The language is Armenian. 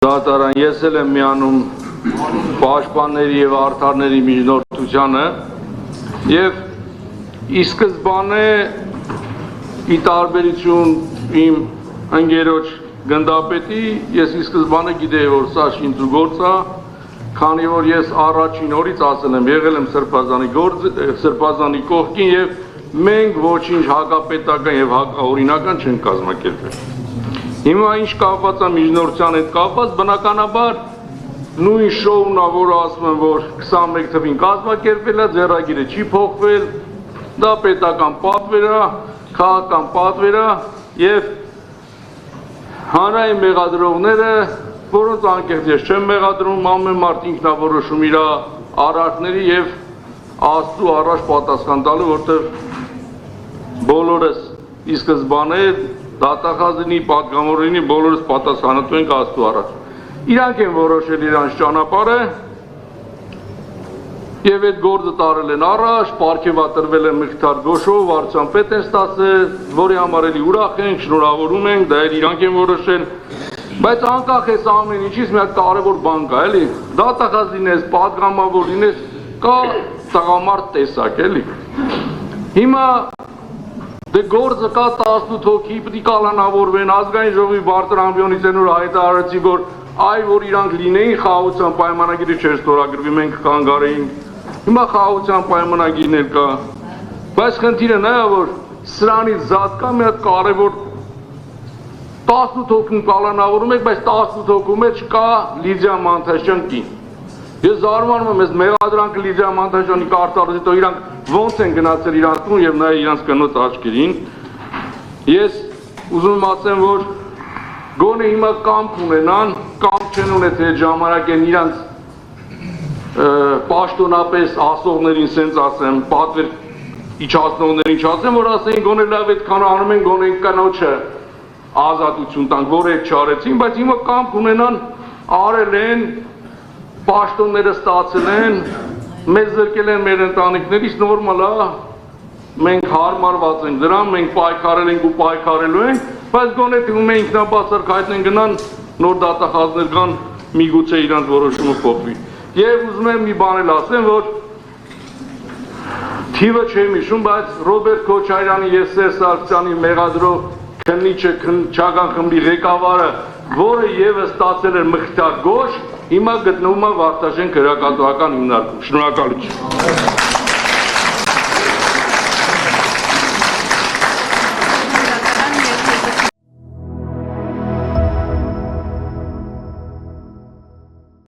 Դատարան ես էլ եմ միանում պաշտպանների եւ արդարների միջնորդությանը եւ ի սկզբանե ի տարբերություն իմ ընկերոջ գնդապետի ես ի սկզբանե գիտեի որ սա շինծուգործ է քանի որ ես առաջին օրից ասել եմ եղել եմ սրբազանի կողքին եւ մենք ոչինչ հակապետական եւ հակաօրինական չենք կազմակերպել Հիմա ինչ կապված է միջնորդության հետ կապված, բնականաբար նույն շոուն է, որ ասում են, որ 21 թվին կազմակերպվել է, ձեռագիրը չի փոխվել, դա պետական պատվեր է, քաղաքական պատվեր է եւ հանրային մեղադրողները, որոնց անկեղծ ես չեմ մեղադրում, ամեն մարդ ինքնավորոշում իր արարքների եւ Աստծո առաջ պատասխան տալու, որտեղ բոլորս ի սկզբանե Դատախազինի, պատգամավորինի բոլորս պատասխանատու ենք Աստծո առաջ։ Իրանք են որոշել իրանց ճանապարհը եւ այդ գործը տարել են առաջ, պարգևատրվել են Մխիթար Գոշով, վարչապետ են ստացել, որի համար էլի ուրախ ենք, շնորհավորում ենք, դա էլ իրանք են որոշել։ Բայց անկախ էս ամեն ինչից մի հատ կարևոր բան կա, էլի։ Դատախազին ես, պատգամավոր լինես, կա տղամարդ տեսակ, էլի։ Հիմա Դե գործը կա 18 հոգի, պետք է կալանավորվեն, ազգային ժողովի բարձր ամբիոնից են որ հայտարարեցի, որ այ որ իրանք լինեին խաղաղության պայմանագիրը չէր ստորագրվի, մենք կանգարեինք։ Հիմա խաղաղության պայմանագիրն էլ կա։ Բայց խնդիրը նա է, որ սրանից զատ կա մի հատ կարևոր 18 հոգու կալանավորում եք, բայց 18 հոգու մեջ կա Լիդիա Մանթաշյան կին։ Ես զարմանում եմ, ես մեղադրանքը Լիդիա Մանթաշյանի կարտարեցի, તો իրանք ոնց են գնացել իրանց տուն եւ նայ իրանց կնոջ աչքերին։ Ես ուզում եմ ասեմ, որ գոնե հիմա կամք ունենան, կամք չեն ունեցել այդ ժամանակեն իրանց պաշտոնապես ասողներին սենց ասեմ, պատվեր իջացնողներին չասեմ, որ ասեն գոնե լավ այդքան անում են, գոնե կնոջը ազատություն տանք, որ այդ չարեցին, բայց հիմա կամք ունենան, արել են, պաշտոնները ստացել են, մեզ զրկել են մեր ընտանիքներից նորմալ է, մենք հարմարված ենք դրան, մենք պայքարել ենք ու պայքարելու ենք, բայց գոնե թվում է ինքնաբացարկ հայտնեն գնան, նոր դատախազներ կան, միգուցե իրանց որոշումը փոխվի։ Եվ ուզում եմ մի բան էլ ասեմ, որ թիվը չեմ հիշում, բայց Ռոբերտ Քոչարյանի եւ Սերժ Սարգսյանի մեղադրող քննիչը քննչական խմբի ղեկավարը, որը եւս ստացել էր Մխիթար Գոշ, հիմա գտնվում է Վարդաշեն քրեակատվական հիմնարկում։ Շնորհակալություն։